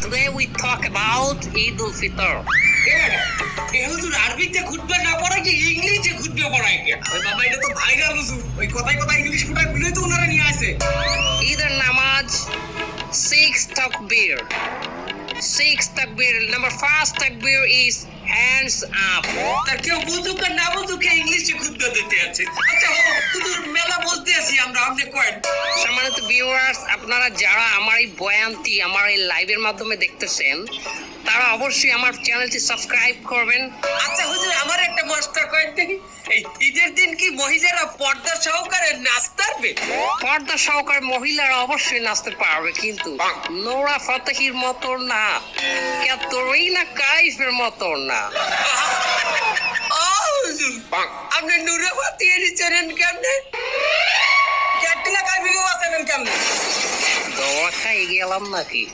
Today we talk about Eid al-Fitr. হুজুর আরবিতে খুতবা না পড়ায় কি ইংলিশে খুতবা পড়ায় কি ওই বাবা এটা তো ভাইরাল হুজুর ওই কথায় কথায় ইংলিশ ফুটায় বলে তো ওনারা নিয়ে আসে Either namaz, 6 takbir. 6 takbir. Number 1 takbir is hands up. তার কেউ বুঝুক আর না বুঝুক ইংলিশে খুতবা দিতে আছে আচ্ছা হুজুর মেলা বলতে আছি আমরা আপনি কয়েন সম্মানিত ভিউয়ার্স, আপনারা যারা আমার এই বয়ানটি আমার এই লাইভের মাধ্যমে দেখতেছেন তারা অবশ্যই আমার চ্যানেলটি সাবস্ক্রাইব করবেন। আচ্ছা হুজুর আমার একটা মস্তা কয়েন দেখি এই ঈদের দিন কি মহিলারা পর্দা সহকারে নাচতে পারবে পর্দা সহকারে মহিলারা অবশ্যই নাচতে পারবে, কিন্তু নোরা ফতেহির মতো না, ক্যাটরিনা কাইফের মতো না। হুজুর আপনি নুরাবাতি এনেছেন কেমনে ক্যাটরিনা কাইফকে বাঁচাবেন কেমনে দোয়া খাই গেলাম নাকি?